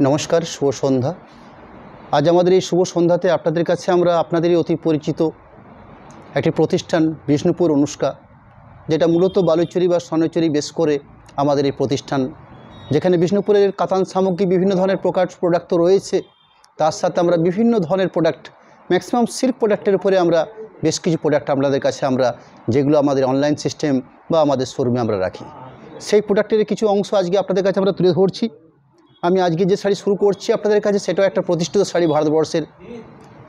নমস্কার, শুভ সন্ধ্যা। আজ আমাদের এই শুভ সন্ধ্যাতে আপনাদের কাছে আমরা আপনাদেরই অতি পরিচিত একটি প্রতিষ্ঠান বিষ্ণুপুর অনুষ্কা, যেটা মূলত বালুচরী বা স্বর্ণচুরি বেস করে আমাদের এই প্রতিষ্ঠান, যেখানে বিষ্ণুপুরের কাতান সামগ্রী বিভিন্ন ধরনের প্রোডাক্ট তো রয়েছে, তার সাথে আমরা বিভিন্ন ধরনের প্রোডাক্ট ম্যাক্সিমাম সিল্ক প্রোডাক্টের উপরে আমরা বেশ কিছু প্রোডাক্ট আপনাদের কাছে আমরা যেগুলো আমাদের অনলাইন সিস্টেম বা আমাদের শোরুমে আমরা রাখি, সেই প্রোডাক্টের কিছু অংশ আজকে আপনাদের কাছে আমরা তুলে ধরছি। আমি আজকে যে শাড়ি শুরু করছি আপনাদের কাছে সেটাও একটা প্রতিষ্ঠিত শাড়ি ভারতবর্ষের,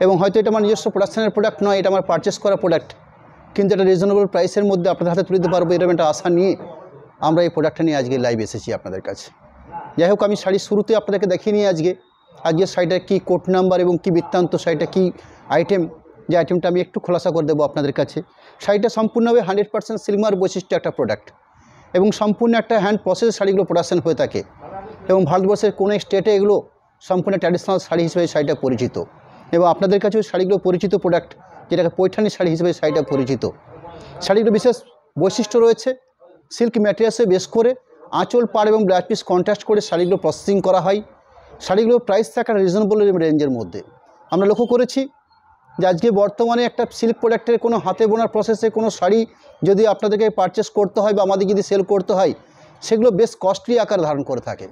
এবং হয়তো এটা আমার নিজস্ব প্রোডাকশনের প্রোডাক্ট নয়, এটা আমার পারচেস করা প্রোডাক্ট, কিন্তু এটা রিজনেবল প্রাইসের মধ্যে আপনাদের হাতে তুলে দিতে পারবো এরকম একটা আশা নিয়ে আমরা এই প্রোডাক্টটা নিয়ে আজকে লাইভ এসেছি আপনাদের কাছে। যাই হোক, আমি শাড়ির শুরুতে আপনাদেরকে দেখিয়ে নিয়ে আজকের শাড়িটার কী কোড নাম্বার এবং কী বৃত্তান্ত, শাড়িটা কী আইটেম, যে আইটেমটা আমি একটু খোলাসা করে দেবো আপনাদের কাছে। শাড়িটা সম্পূর্ণভাবে 100% সিলমার বৈশিষ্ট্য একটা প্রোডাক্ট, এবং সম্পূর্ণ একটা হ্যান্ড প্রসেস শাড়িগুলো প্রোডাকশন হয়ে থাকে, এবং ভারতবর্ষের কোনো স্টেটে এগুলো সম্পূর্ণ ট্র্যাডিশনাল শাড়ি হিসেবে শাড়িটা পরিচিত, এবং আপনাদের কাছেও শাড়িগুলো পরিচিত প্রোডাক্ট, যেটাকে পৈঠানি শাড়ি হিসেবে শাড়িটা পরিচিত। শাড়িগুলো বিশেষ বৈশিষ্ট্য রয়েছে, সিল্ক ম্যাটেরিয়ালসে বেশ করে আঁচল, পাড় এবং ব্লাউজ পিস কন্ট্রাস্ট করে শাড়িগুলো প্রসেসিং করা হয়। শাড়িগুলোর প্রাইস থাকে রিজনেবল রেঞ্জের মধ্যে। আমরা লক্ষ্য করেছি যে আজকে বর্তমানে একটা সিল্ক প্রোডাক্টের কোনো হাতে বোনার প্রসেসে কোনো শাড়ি যদি আপনাদেরকে পারচেস করতে হয় বা আমাদের যদি সেল করতে হয়, সেগুলো বেশ কস্টলি আকার ধারণ করে থাকে।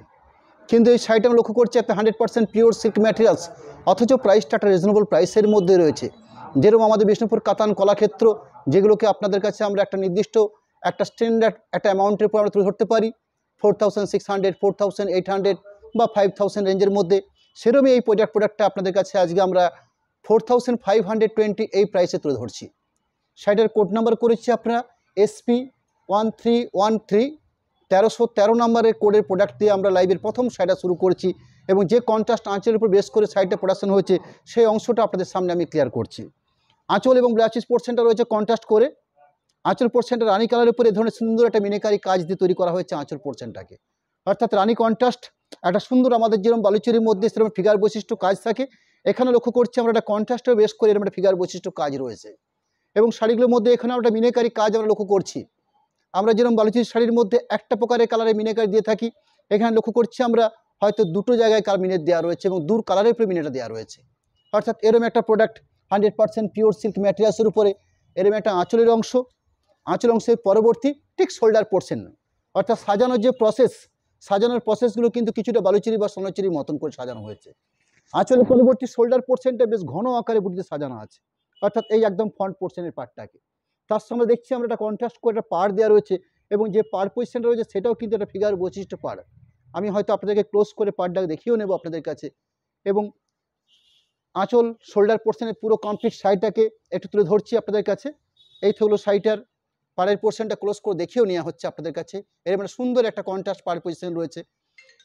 কিন্তু এই শাড়িটা আমি লক্ষ্য করছি একটা 100% পিওর সিল্ক ম্যাটেরিয়ালস, অথচ প্রাইসটা একটা রিজনেবল প্রাইসের মধ্যে রয়েছে। যেরকম আমাদের বিষ্ণুপুর কাতান কলাক্ষেত্র, যেগুলোকে আপনাদের কাছে আমরা একটা নির্দিষ্ট একটা স্ট্যান্ডার্ড একটা অ্যামাউন্টের উপর আমরা তুলে ধরতে পারি, 4600, 4800 বা 5000 রেঞ্জের মধ্যে, সেরকমই এই প্রোডাক্টটা আপনাদের কাছে আজকে আমরা 4520 এই প্রাইসে তুলে ধরছি। শাড়িটার কোড নাম্বার করেছি আপনারা SP1313, 1313 নম্বরের কোডের প্রোডাক্ট দিয়ে আমরা লাইভের প্রথম শাড়িটা শুরু করছি, এবং যে কন্ট্রাস্ট আঁচলের উপর বেস করে শাড়িটা প্রোডাকশন হয়েছে সেই অংশটা আপনাদের সামনে আমি ক্লিয়ার করছি। আঁচল এবং ব্লাউজ পিস পোর্শনটা রয়েছে কন্ট্রাস্ট করে, আঁচল পোর্শনটা রানী কালারের উপরে এ ধরনের সুন্দর একটা মিনাকারি কাজ দিয়ে তৈরি করা হয়েছে আঁচল পোর্শনটাকে, অর্থাৎ রানী কন্ট্রাস্ট একটা সুন্দর আমাদের যেরকম বালুচরীর মধ্যে সেরকম ফিগার বৈশিষ্ট্য কাজ থাকে, এখানে লক্ষ্য করছি আমরা একটা কন্ট্রাস্টে বেস করে এরকম একটা ফিগার বৈশিষ্ট্য কাজ রয়েছে, এবং শাড়িগুলোর মধ্যে এখানে একটা মিনাকারি কাজ আমরা লক্ষ্য করছি। আমরা যেরকম বালুচরী শাড়ির মধ্যে একটা প্রকারের কালারে মিনাকারি দিয়ে থাকি, এখানে লক্ষ্য করছি আমরা হয়তো দুটো জায়গায় মিনেট দেওয়া রয়েছে এবং দূর কালারের উপরে মিনেটা দেওয়া রয়েছে, অর্থাৎ এরকম একটা প্রোডাক্ট 100% পিওর সিল্ক ম্যাটেরিয়ালসের উপরে এরকম একটা আঁচলের অংশ, আঁচল অংশের পরবর্তী ঠিক শোল্ডার পোর্শন, অর্থাৎ সাজানোর যে সাজানোর প্রসেসগুলো কিন্তু কিছুটা বালুচরী বা স্বর্ণচুরির মতন করে সাজানো হয়েছে। আঁচলের পরবর্তী শোল্ডার পোর্শনটা বেশ ঘন আকারে বুটিতে সাজানো আছে, অর্থাৎ এই একদম ফ্রন্ট পোর্শনের পার্টটাকে। তার সঙ্গে দেখছি আমরা একটা কন্ট্রাস্ট করে একটা পাড় দেওয়া রয়েছে, এবং যে পাড় পজিশনটা রয়েছে সেটাও কিন্তু একটা ফিগার বৈশিষ্ট্য পাড়। আমি হয়তো আপনাদেরকে ক্লোজ করে পাড়টাকে দেখিয়েও নেব আপনাদের কাছে, এবং আঁচল শোল্ডার পোর্শনের পুরো কমপ্লিট শাড়িটাকে একটু তুলে ধরছি আপনাদের কাছে। এই হলো শাড়িটার পাড়ের পোর্শনটা ক্লোজ করে দেখিয়েও নেওয়া হচ্ছে আপনাদের কাছে। এর মানে সুন্দর একটা কন্ট্রাস্ট পাড় পজিশন রয়েছে,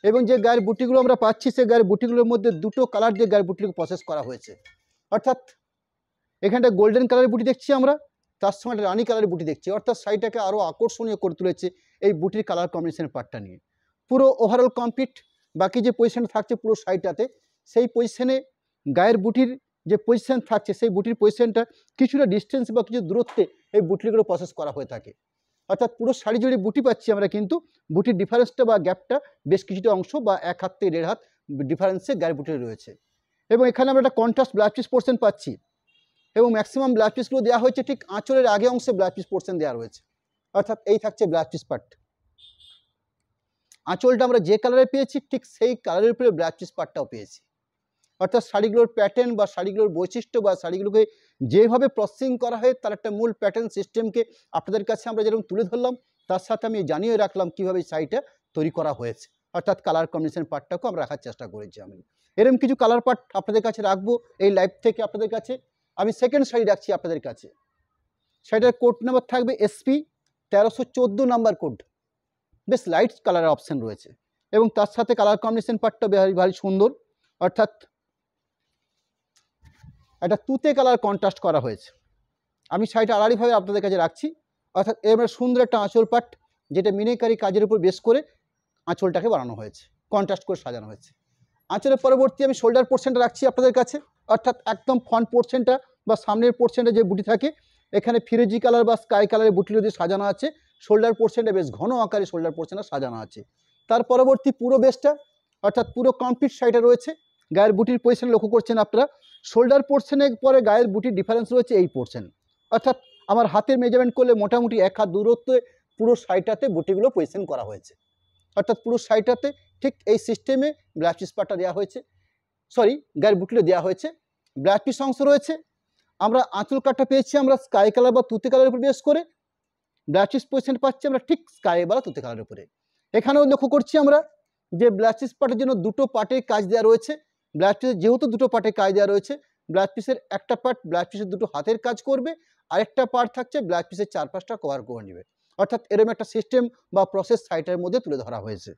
এবং যে গায়ের বুটিগুলো আমরা পাচ্ছি সেই গায়ের বুটিগুলোর মধ্যে দুটো কালার দিয়ে গায়ের বুটিগুলো প্রসেস করা হয়েছে, অর্থাৎ এখানটা গোল্ডেন কালারের বুটি দেখছি আমরা, তার সঙ্গে একটা রানী কালারের বুটি দেখছি, অর্থাৎ শাড়িটাকে আরও আকর্ষণীয় করে তুলেছে এই বুটির কালার কম্বিনেশনের পার্টটা নিয়ে। পুরো ওভারঅল কমপ্লিট বাকি যে পজিশনটা থাকছে পুরো শাড়িটাতে, সেই পজিশনে গায়ের বুটির যে পজিশন থাকছে সেই বুটির পজিশনটা কিছুটা ডিস্টেন্স বা কিছু দূরত্বে এই বুটিগুলো প্রসেস করা হয়ে থাকে, অর্থাৎ পুরো শাড়ি জুড়ে বুটি পাচ্ছি আমরা, কিন্তু বুটির ডিফারেন্সটা বা গ্যাপটা বেশ কিছুটা অংশ বা 1 হাত থেকে 1.5 হাত ডিফারেন্সে গায়ের বুটি রয়েছে। এবং এখানে আমরা একটা কন্ট্রাস্ট ব্লাউজ পিস পোর্শন পাচ্ছি, এবং ম্যাক্সিমাম ব্লাউজ পিসগুলো দেওয়া হয়েছে ঠিক আঁচলের আগে অংশে ব্লাউজ পিস পোর্শন দেওয়া রয়েছে, অর্থাৎ এই থাকছে ব্লাউজ পিস পার্ট। আঁচলটা আমরা যে কালারে পেয়েছি ঠিক সেই কালারের উপরে ব্লাউজ পিস পার্টটাও পেয়েছি, অর্থাৎ শাড়িগুলোর প্যাটার্ন বা শাড়িগুলোর বৈশিষ্ট্য বা শাড়িগুলোকে যেভাবে প্রসেসিং করা হয় তার একটা মূল প্যাটার্ন সিস্টেমকে আপনাদের কাছে আমরা যেরকম তুলে ধরলাম, তার সাথে আমি জানিয়ে রাখলাম কীভাবে শাড়িটা তৈরি করা হয়েছে, অর্থাৎ কালার কম্বিনেশন পার্টটাকেও আমরা রাখার চেষ্টা করেছি। আমি এরকম কিছু কালার পার্ট আপনাদের কাছে রাখবো এই লাইভ থেকে আপনাদের কাছে। আমি সেকেন্ড শাড়ি রাখছি আপনাদের কাছে, শাড়িটার কোড নাম্বার থাকবে SP1314 নাম্বার কোড, বেশ লাইট কালারের অপশান রয়েছে, এবং তার সাথে কালার কম্বিনেশন পার্টটা ভারী সুন্দর, অর্থাৎ একটা তুতে কালার কন্ট্রাস্ট করা হয়েছে। আমি শাড়িটা আড়াআড়িভাবে আপনাদের কাছে রাখছি, অর্থাৎ এবার সুন্দর একটা আঁচল পাট যেটা মিনাকারি কাজের উপর বেস করে আঁচলটাকে বানানো হয়েছে, কন্ট্রাস্ট করে সাজানো হয়েছে। আঁচলের পরবর্তী আমি শোল্ডার পোর্শনটা রাখছি আপনাদের কাছে, অর্থাৎ একদম ফ্রন্ট পোর্শনটা বা সামনের পোর্শনটা যে বুটি থাকে এখানে ফিরোজি কালার বা স্কাই কালারের বুটিগুলো দিয়ে সাজানো আছে, শোল্ডার পোর্শনটা বেশ ঘন আকারে শোল্ডার পোর্শনটা সাজানো আছে। তার পরবর্তী পুরো বেসটা অর্থাৎ পুরো কমপ্লিট শাড়িটা রয়েছে। গায়ের বুটির পজিশন লক্ষ্য করছেন আপনারা, শোল্ডার পোর্শনের পরে গায়ের বুটির ডিফারেন্স রয়েছে এই পোর্শন, অর্থাৎ আমার হাতের মেজারমেন্ট করলে মোটামুটি 1 হাত দূরত্বে পুরো শাড়িটাতে বুটিগুলো পজিশন করা হয়েছে। অর্থাৎ পুরো শাড়িটাতে ঠিক এই সিস্টেমে ব্লাউজ পিস পাটটা দেওয়া হয়েছে, গায়ের বুটিটা দেওয়া হয়েছে। ব্লাউজ পিস অংশ রয়েছে, আমরা আঁচল কাটটা পেয়েছি আমরা স্কাই কালার বা তুতে কালারের উপর বেস করে, ব্লাউজ পিস পজিশন পাচ্ছি আমরা ঠিক স্কাই বা তুতে কালারের উপরে। এখানেও লক্ষ্য করছি আমরা যে ব্লাউজ পিস পাটের জন্য দুটো পার্টে কাজ দেওয়া রয়েছে। ব্লাউজ পিসের যেহেতু দুটো পার্টে কাজ দেওয়া রয়েছে, ব্লাউজ পিসের একটা পার্ট ব্লাউজ পিসের দুটো হাতের কাজ করবে, আরেকটা পার্ট থাকছে ব্লাউজ পিসের 4-5টা কভার করে নেবে। অর্থাৎ এরকম একটা সিস্টেম বা প্রসেস সাইটের মধ্যে তুলে ধরা হয়েছে।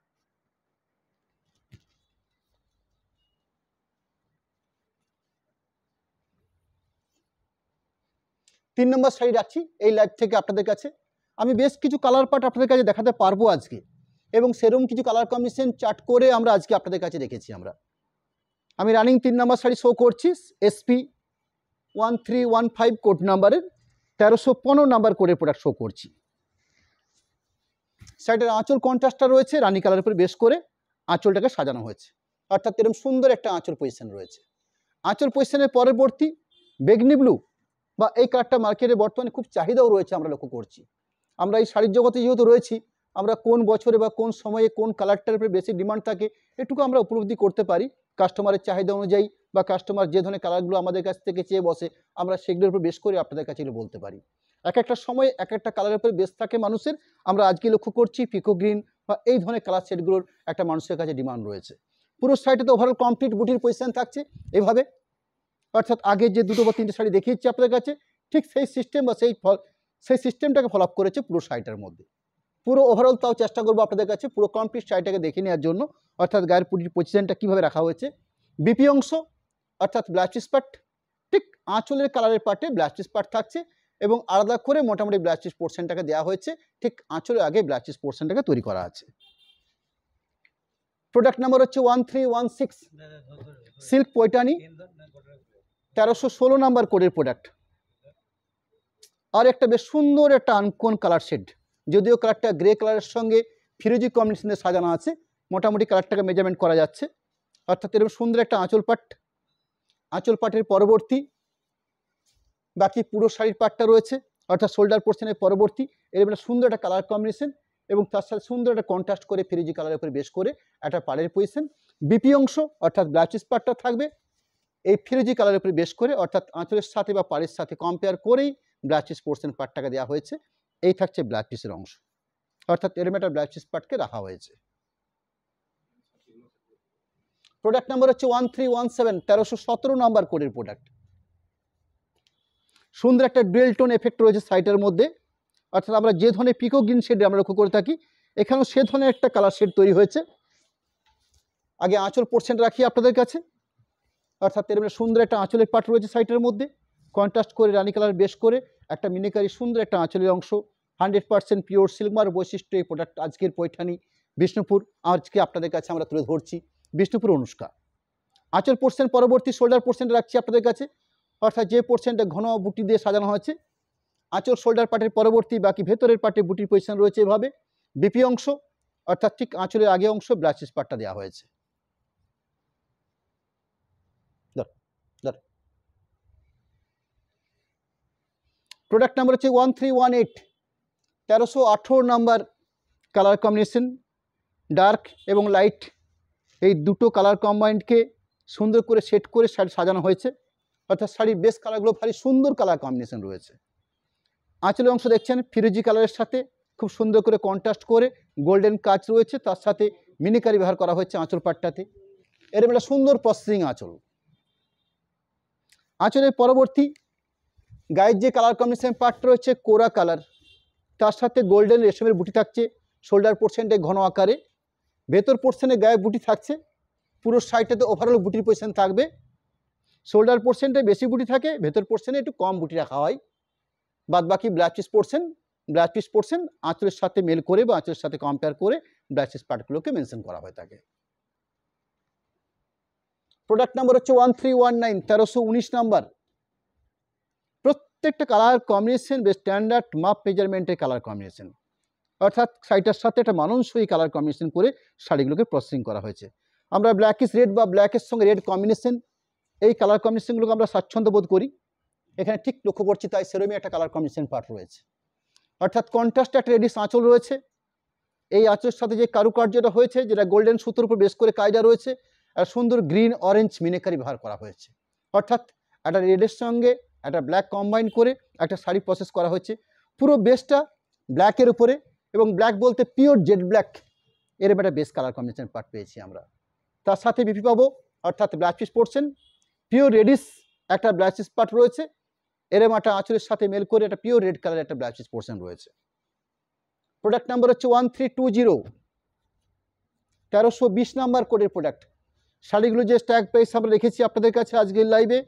তিন নম্বর শাড়ি রাখছি এই লাইভ থেকে আপনাদের কাছে। আমি বেশ কিছু কালার পার্ট আপনাদের কাছে দেখাতে পারবো আজকে, এবং সেরকম কিছু কালার কম্বিনেশন চার্ট করে আমরা আজকে আপনাদের কাছে রেখেছি। আমি রানিং 3 নম্বর শাড়ি শো করছি, SP 1315 কোড নাম্বারের 1315 নাম্বার কোডের প্রোডাক্ট শো করছি। শাড়িটার আঁচল কন্ট্রাস্টটা রয়েছে রানী কালারের উপরে বেশ করে আঁচলটাকে সাজানো হয়েছে, অর্থাৎ এরকম সুন্দর একটা আঁচল পজিশন রয়েছে। আঁচল পজিশনের পরবর্তী বেগনি ব্লু বা এই কালারটা মার্কেটে বর্তমানে খুব চাহিদাও রয়েছে, আমরা লক্ষ্য করছি। আমরা এই শাড়ির জগতে যেহেতু রয়েছি, আমরা কোন বছরে বা কোন সময়ে কোন কালারটার উপরে বেশি ডিমান্ড থাকে এটুকু আমরা উপলব্ধি করতে পারি। কাস্টমারের চাহিদা অনুযায়ী বা কাস্টমার যে ধরনের কালারগুলো আমাদের কাছ থেকে চেয়ে বসে, আমরা সেগুলোর উপর বেশ করে আপনাদের কাছে বলতে পারি। এক একটা সময় এক একটা কালারের উপরে বেশ থাকে মানুষের। আমরা আজকে লক্ষ্য করছি পিকো গ্রিন বা এই ধরনের কালার সেটগুলোর একটা মানুষের কাছে ডিমান্ড রয়েছে। পুরো শাড়িটাতে ওভারঅল কমপ্লিট বুটির পজিশন থাকছে এভাবে, অর্থাৎ আগে যে দুটো বা তিনটে শাড়ি দেখিয়েছি আপনাদের কাছে, ঠিক সেই সিস্টেম বা সেই সিস্টেমটাকে ফলো আপ করেছে পুরো শাড়িটার মধ্যে। পুরো ওভারঅল তাও চেষ্টা করবো আপনাদের কাছে পুরো কমপ্লিট শাড়িটাকে দেখে নেওয়ার জন্য, অর্থাৎ গায়ের পুটির পজিশনটা কীভাবে রাখা হয়েছে। বিপি অংশ অর্থাৎ ব্লাউজ পিস পার্ট, ঠিক আঁচলের কালারের পার্টে ব্লাউজ পিস পার্ট থাকছে, এবং আলাদা করে মোটামুটি ব্লাউজ পিস পোর্শনটাকে দেওয়া হয়েছে, ঠিক আঁচলের আগে ব্লাউজ পিস পোর্শনটাকে তৈরি করা আছে। প্রোডাক্ট নাম্বার হচ্ছে 1316 সিল্ক পৈঠানি 1316 নাম্বার কোডের প্রোডাক্ট। আর একটা বেশ সুন্দর একটা আনকোন কালার শেড, যদিও কালারটা গ্রে কালারের সঙ্গে ফিরোজি কম্বিনেশনে সাজানো আছে, মোটামুটি কালারটাকে মেজারমেন্ট করা যাচ্ছে। অর্থাৎ এরকম সুন্দর একটা আঁচল পাট, আঁচল পাটের পরবর্তী বাকি পুরো শাড়ির পাটটা রয়েছে, অর্থাৎ শোল্ডার পোর্শনের পরবর্তী এরকম একটা সুন্দর একটা কালার কম্বিনেশন, এবং তার সাথে সুন্দর একটা কন্ট্রাস্ট করে ফিরোজি কালারের উপরে বেশ করে একটা পাড়ের পজিশন। বিপি অংশ অর্থাৎ ব্লাউজ পিস পাটটা থাকবে এই ফিরোজি কালারের উপরে বেশ করে, অর্থাৎ আঁচলের সাথে বা পাড়ের সাথে কম্পেয়ার করেই ব্লাউজ পিস পোর্শন পাটটাকে দেওয়া হয়েছে। এই থাকছে ব্লাউজ পিসের অংশ, অর্থাৎ এরকম একটা ব্লাউজ পিস পাটকে রাখা হয়েছে। প্রোডাক্ট নাম্বার হচ্ছে 1317 1317 নাম্বার কোডের প্রোডাক্ট। সুন্দর একটা ডুয়েল টোন এফেক্ট রয়েছে শাড়িটার মধ্যে, অর্থাৎ আমরা যে ধরনের পিকো গ্রিন শেড আমরা লক্ষ্য করে থাকি, এখানেও সে ধরনের একটা কালার শেড তৈরি হয়েছে। আগে আঁচল পোর্শনটা রাখি আপনাদের কাছে, অর্থাৎ এরকম সুন্দর একটা আঁচলের পাট রয়েছে শাড়িটার মধ্যে, কন্ট্রাস্ট করে রানী কালার বেশ করে একটা মিনিকারি সুন্দর একটা আঁচলের অংশ। 100% পিওর সিল্কমার বৈশিষ্ট্য এই প্রোডাক্ট। আজকের পৈঠানি বিষ্ণুপুর আজকে আপনাদের কাছে আমরা তুলে ধরছি, বিষ্ণুপুর অনুষ্কা। আঁচল পোর্শন পরবর্তী শোল্ডার পোর্শনটা রাখছি আপনাদের কাছে, অর্থাৎ যে পোর্শনটা ঘন বুটি দিয়ে সাজানো হয়েছে। আঁচল শোল্ডার পার্টের পরবর্তী বাকি ভেতরের পার্টে বুটির পজিশন রয়েছে এভাবে। বিপি অংশ অর্থাৎ ঠিক আঁচলের আগে অংশ ব্লাউজ পিস পার্টটা দেওয়া হয়েছে। প্রোডাক্ট নাম্বার হচ্ছে 1318 1318 নাম্বার কালার কম্বিনেশন। ডার্ক এবং লাইট এই দুটো কালার কম্বাইন্ডকে সুন্দর করে সেট করে শাড়ি সাজানো হয়েছে, অর্থাৎ শাড়ির বেস কালারগুলো ভারী সুন্দর কালার কম্বিনেশন রয়েছে। আঁচলের অংশ দেখছেন ফিরোজি কালারের সাথে খুব সুন্দর করে কন্ট্রাস্ট করে গোল্ডেন কাজ রয়েছে, তার সাথে মিনিকারি ব্যবহার করা হয়েছে আঁচল পাটটাতে। এরকম একটা সুন্দর প্রসেসিং আঁচল। আঁচলের পরবর্তী গায়ের যে কালার কম্বিনেশন পার্ট রয়েছে কোরা কালার, তার সাথে গোল্ডেন রেশমের বুটি থাকছে শোল্ডার পোর্শনটে ঘন আকারে, ভেতর পোর্শনে গায়ে বুটি থাকছে। পুরো শাড়িটাতে ওভারঅল বুটির পজিশন থাকবে, শোল্ডার পোর্শনটায় বেশি বুটি থাকে, ভেতর পোর্শনে একটু কম বুটি রাখা হয়। বাদ বাকি ব্লাউজ পিস পোর্শন আঁচলের সাথে মেল করে বা আঁচলের সাথে কম্পেয়ার করে ব্লাউজ পিস পার্টগুলোকে মেনশন করা হয়ে থাকে। প্রোডাক্ট নাম্বার হচ্ছে 1319 1319 নাম্বার। প্রত্যেকটা কালার কম্বিনেশন বেশ স্ট্যান্ডার্ড মাপ মেজারমেন্টের কালার কম্বিনেশন, অর্থাৎ শাড়িটার সাথে একটা মানানসই কালার কম্বিনেশন করে শাড়িগুলোকে প্রসেসিং করা হয়েছে। আমরা ব্ল্যাকিশ রেড বা ব্ল্যাকের সঙ্গে রেড কম্বিনেশন, এই কালার কম্বিনেশনগুলোকে আমরা স্বাচ্ছন্দ্য বোধ করি। এখানে ঠিক লক্ষ্য করছি তাই সেরকমই একটা কালার কম্বিনেশন পার্ট রয়েছে, অর্থাৎ কন্ট্রাস্ট একটা রেডিশ আঁচল রয়েছে। এই আঁচলের সাথে যে কারুকার্যটা হয়েছে, যেটা গোল্ডেন সুতোর উপর বেশ করে কায়দা রয়েছে, আর সুন্দর গ্রিন অরেঞ্জ মিনেকারি ব্যবহার করা হয়েছে। অর্থাৎ একটা রেডের সঙ্গে একটা ব্ল্যাক কম্বাইন করে একটা শাড়ি প্রসেস করা হয়েছে। পুরো বেসটা ব্ল্যাকের উপরে, এবং ব্ল্যাক বলতে পিওর জেড ব্ল্যাক, এরকম একটা বেস কালার কম্বিনেশন পার্ট পেয়েছি আমরা। তার সাথে বিপি পাবো, অর্থাৎ black piece portion, pure reddish একটা ব্ল্যাক পিস পার্ট রয়েছে, এরকম একটা আঁচলের সাথে মেল করে একটা পিওর রেড কালার একটা ব্ল্যাক পিস পোর্শন রয়েছে। প্রোডাক্ট নাম্বার হচ্ছে 1320, 1320 নাম্বার কোডের প্রোডাক্ট। শাড়িগুলো যে স্ট্যাগ প্রাইস আমরা রেখেছি আপনাদের কাছে আজকের লাইভে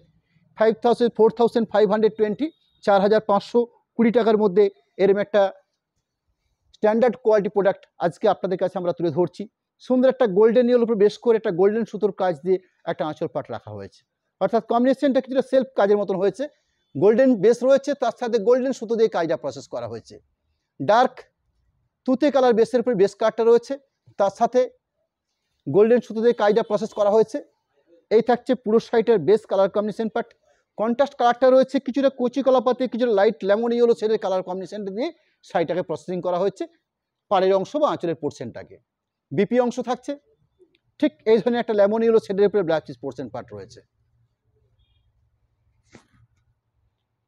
4520, 4520 টাকার মধ্যে এরম একটা স্ট্যান্ডার্ড কোয়ালিটি প্রোডাক্ট আজকে আপনাদের কাছে আমরা তুলে ধরছি। সুন্দর একটা গোল্ডেন ইয়ের উপর বেশ করে একটা গোল্ডেন সুতোর কাজ দিয়ে একটা আঁচল পাট রাখা হয়েছে, অর্থাৎ কম্বিনেশনটা কিছুটা সেলফ কাজের মতন হয়েছে। গোল্ডেন বেস রয়েছে, তার সাথে গোল্ডেন সুতো দিয়ে কাজটা প্রসেস করা হয়েছে। ডার্ক তুতে কালার বেসের উপর বেস কাটটা রয়েছে, তার সাথে গোল্ডেন সুতো দিয়ে কাজটা প্রসেস করা হয়েছে। এই থাকছে পুরো শাড়িটার base colour combination part. Contrast কালারটা রয়েছে কিছুটা কচি কলাপাতে, কিছুটা লাইট লেমন ইয়েলো শেডের কালার কম্বিনেশনটা দিয়ে শাড়িটাকে প্রসেসিং করা হয়েছে, পাড়ের অংশ বা আঁচলের পোর্শনটাকে। বিপি অংশ থাকছে ঠিক এই ধরনের একটা লেমন ইয়েলো শেডের উপরে ব্ল্যাক পিস পোর্শন পার্ট রয়েছে।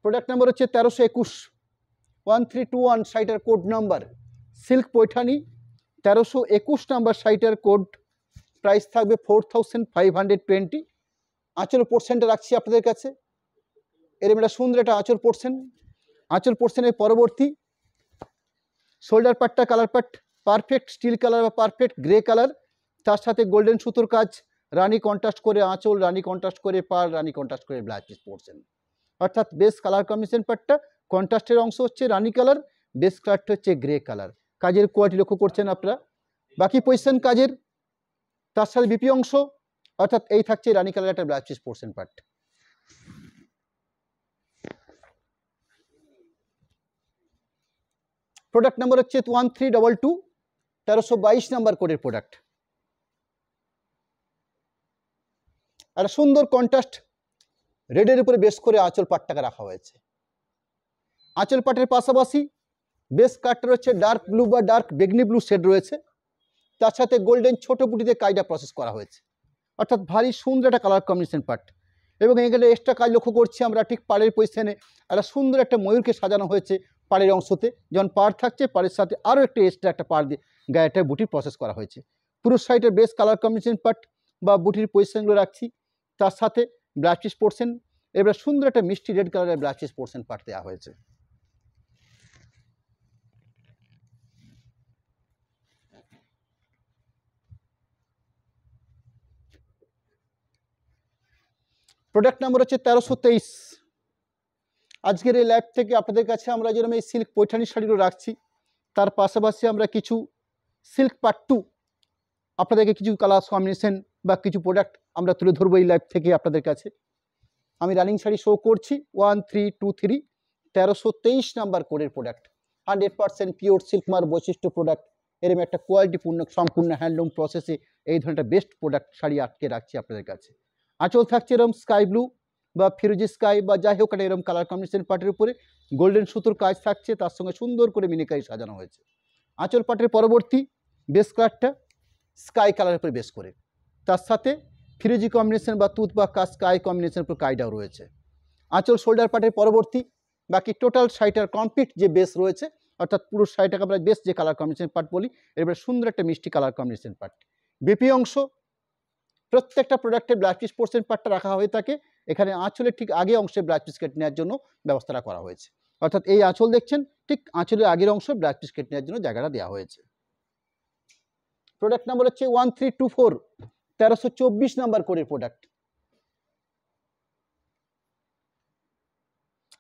প্রোডাক্ট নাম্বার হচ্ছে 1321, 1321 শাড়িটার code number, silk Paithani 1321 number শাড়িটার কোড। প্রাইস থাকবে 4520। আঁচল পোর্শনটা রাখছি আপনাদের কাছে, এরকম একটা সুন্দর একটা আঁচল পোর্শন। আঁচল পোর্শনের পরবর্তী শোল্ডার পার্টটা colour part perfect steel colour বা পারফেক্ট গ্রে কালার, তার সাথে গোল্ডেন সুতোর কাজ, রানি কন্ট্রাস্ট করে আঁচল, রানি কন্ট্রাস্ট করে পাড়, রানি কন্ট্রাস্ট করে ব্ল্যাক পিস পোর্শন। অর্থাৎ বেস কালার কম্বিনেশন পার্টটা কন্ট্রাস্টের অংশ হচ্ছে রানি কালার, বেস কালারটা হচ্ছে গ্রে কালার। কাজের কোয়ালিটি লক্ষ্য করছেন আপনারা, বাকি পজিশন কাজের। তার সাথে বিপি অংশ, অর্থাৎ এই থাকছে রানি কালার একটা black piece portion part. Product number হচ্ছে 1322, 1322 নাম্বার কোডের প্রোডাক্ট। একটা সুন্দর কন্ট্রাস্ট রেডের উপরে বেশ করে আঁচল পাটটাকে রাখা হয়েছে। আঁচল পাটের পাশাপাশি বেস কাটটা রয়েছে ডার্ক ব্লু বা ডার্ক বেগনি ব্লু শেড রয়েছে, তার সাথে গোল্ডেন ছোট বুটিতে কাজটা প্রসেস করা হয়েছে, অর্থাৎ ভারী সুন্দর একটা কালার কম্বিনেশন পার্ট। এবং এখানে এক্সট্রা কাজ লক্ষ্য করছি আমরা, ঠিক পাড়ের পজিশনে একটা সুন্দর একটা ময়ূরকে সাজানো হয়েছে পাড়ের অংশতে। যখন পাড় থাকছে পাড়ের সাথে আরও একটা এক্সট্রা একটা পাড় দিয়ে গায়েটা বুটির প্রসেস করা হয়েছে। পুরো সাইডের বেস কালার কম্বিনেশন পার্ট বা বুটির পজিশনগুলো রাখছি, তার সাথে ব্ল্যাক পিস পোর্শন, এবার সুন্দর একটা মিষ্টি রেড কালারের ব্ল্যাক পিস পোর্শন পার্ট দেওয়া হয়েছে। প্রোডাক্ট নাম্বার হচ্ছে 1323। আজকের এই লাইভ থেকে আপনাদের কাছে আমরা যেরকম এই সিল্ক পৈঠানি শাড়িগুলো রাখছি, তার পাশাপাশি আমরা কিছু সিল্ক পার্ট 2 আপনাদেরকে কিছু কালার কম্বিনেশন বা কিছু প্রোডাক্ট আমরা তুলে ধরবো এই লাইভ থেকে আপনাদের কাছে। আমি রানিং শাড়ি শো করছি 1323, 1323 নাম্বার কোডের প্রোডাক্ট। 100% পিওর সিল্কমার বৈশিষ্ট্য প্রোডাক্ট, এরকম একটা কোয়ালিটিপূর্ণ সম্পূর্ণ হ্যান্ডলুম প্রসেসে এই ধরনের বেস্ট প্রোডাক্ট শাড়ি আটকে রাখছি আপনাদের কাছে। আঁচল থাকছে এরকম স্কাই ব্লু বা ফিরোজি স্কাই বা যাই হোক একটা এরকম কালার কম্বিনেশন পাটের উপরে গোল্ডেন সুতোর কাজ থাকছে, তার সঙ্গে সুন্দর করে মিনিকারি সাজানো হয়েছে। আঁচল পাটের পরবর্তী বেস কালারটা স্কাই কালারের উপরে বেস করে, তার সাথে ফিরোজি কম্বিনেশন বা তুত বা স্কাই কম্বিনেশনের উপর কাইডাও রয়েছে। আঁচল শোল্ডার পার্টের পরবর্তী বাকি টোটাল শাড়িটার কমপ্লিট যে বেস রয়েছে, অর্থাৎ পুরো শাড়িটাকে আমরা বেস যে কালার কম্বিনেশন পার্ট বলি, এবারে সুন্দর একটা মিষ্টি কালার কম্বিনেশন পার্ট। বিপি অংশ প্রত্যেকটা প্রোডাক্টের ব্ল্যাক পিস পোর্শন পার্টটা রাখা হয়ে থাকে, এখানে আঁচলের ঠিক আগে অংশে ব্ল্যাক পিস কেটে নেওয়ার জন্য ব্যবস্থাটা করা হয়েছে, অর্থাৎ এই আঁচল দেখছেন ঠিক আঁচলের আগের অংশ ব্ল্যাক পিস কেটে নেওয়ার জন্য জায়গাটা দেওয়া হয়েছে। প্রোডাক্ট নাম্বার হচ্ছে 1324, 1324 নাম্বার কোডের প্রোডাক্ট।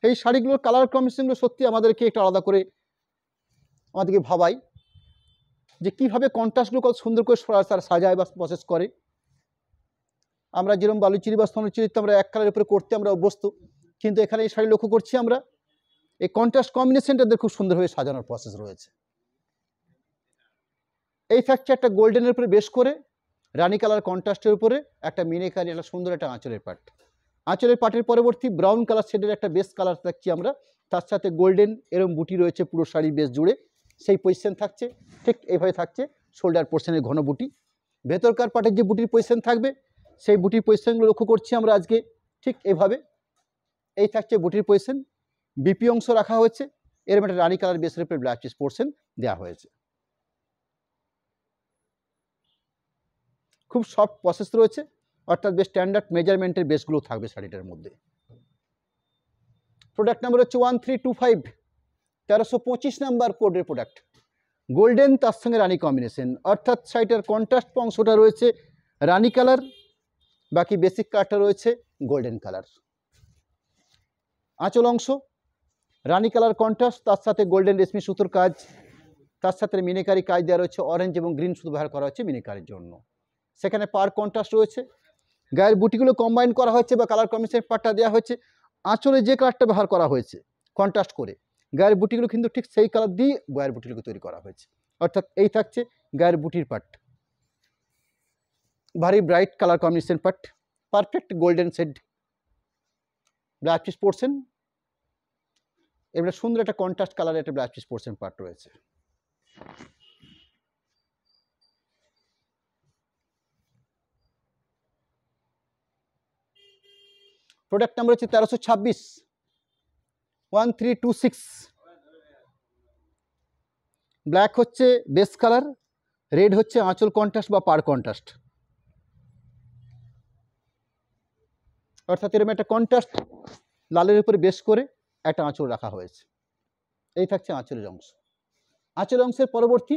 এই শাড়িগুলোর কালার কম্বিনেশনগুলো সত্যি আমাদেরকে একটু আলাদা করে আমাদেরকে ভাবাই যে কীভাবে কন্ট্রাস্টগুলো কত সুন্দর করে সাজায় বা প্রসেস করে। আমরা যেরকম বালুচিরি বা স্তনচিরিতে আমরা এক কালারের উপরে করতে আমরা অভ্যস্ত, কিন্তু এখানে এই শাড়ি লক্ষ্য করছি আমরা এই কন্ট্রাস্ট কম্বিনেশনটাদের খুব সুন্দরভাবে সাজানোর প্রসেস রয়েছে। এই থাকছে একটা গোল্ডেনের উপরে বেশ করে রানী কালার কন্ট্রাস্টের উপরে একটা মিনেকারি, একটা সুন্দর একটা আঁচলের পাট। আঁচলের পাটের পরবর্তী ব্রাউন কালার শেডের একটা বেস কালার থাকছে আমরা, তার সাথে গোল্ডেন এরম বুটি রয়েছে পুরো শাড়ির বেস জুড়ে, সেই পজিশন থাকছে। ঠিক এইভাবে থাকছে শোল্ডার পোর্শনের ঘন বুটি। ভেতরকার পাটের যে বুটির পজিশন থাকবে সেই বুটির পজিশনগুলো লক্ষ্য করছি আমরা আজকে। ঠিক এভাবে এই থাকছে বুটির পজিশন। বিপি অংশ রাখা হয়েছে, এরম একটা রানী কালার বেসের উপরে ব্ল্যাক চিজ পোর্শন দেওয়া হয়েছে। খুব সফট প্রসেস রয়েছে, অর্থাৎ বেশ স্ট্যান্ডার্ড মেজারমেন্টের বেসগুলো থাকবে শাড়িটার মধ্যে। প্রোডাক্ট নাম্বার হচ্ছে 1325, 1325 নাম্বার কোডের প্রোডাক্ট। গোল্ডেন তার সঙ্গে রানী কম্বিনেশন, অর্থাৎ শাড়িটার কন্ট্রাস্ট অংশটা রয়েছে রানী কালার, বাকি বেসিক কালারটা রয়েছে গোল্ডেন কালার। আঁচল অংশ রানী কালার কন্ট্রাস্ট, তার সাথে গোল্ডেন রেশমি সুতোর কাজ, তার সাথে মিনিকারি কাজ দেওয়া রয়েছে, অরেঞ্জ এবং গ্রিন সুতো ব্যবহার করা হচ্ছে মিনিকারির জন্য। সেখানে পার কন্ট্রাস্ট রয়েছে, গায়ের বুটিগুলো কম্বাইন করা হয়েছে বা কালার কম্বিনেশন পার্টটা দেওয়া হয়েছে। আঁচলে যে কালারটা ব্যবহার করা হয়েছে কন্ট্রাস্ট করে, গায়ের বুটিগুলো কিন্তু ঠিক সেই কালার দিয়ে গায়ের বুটিগুলো তৈরি করা হয়েছে, অর্থাৎ এই থাকছে গায়ের বুটির পার্ট। ভারী bright colour combination part, perfect golden shade black চিজ পোর্শন। এবারে সুন্দর একটা কন্ট্রাস্ট কালারের একটা ব্ল্যাক চিজ পোর্শন পার্ট রয়েছে। প্রোডাক্ট নাম্বার হচ্ছে 1326, 1326। ব্ল্যাক হচ্ছে বেস কালার, রেড হচ্ছে আঁচল কন্ট্রাস্ট বা পার কন্ট্রাস্ট, অর্থাৎ এরকম একটা কন্ট্রাস্ট লালের উপরে বেস করে একটা আঁচল রাখা হয়েছে। এই থাকছে আঁচলের অংশ। আঁচল অংশের পরবর্তী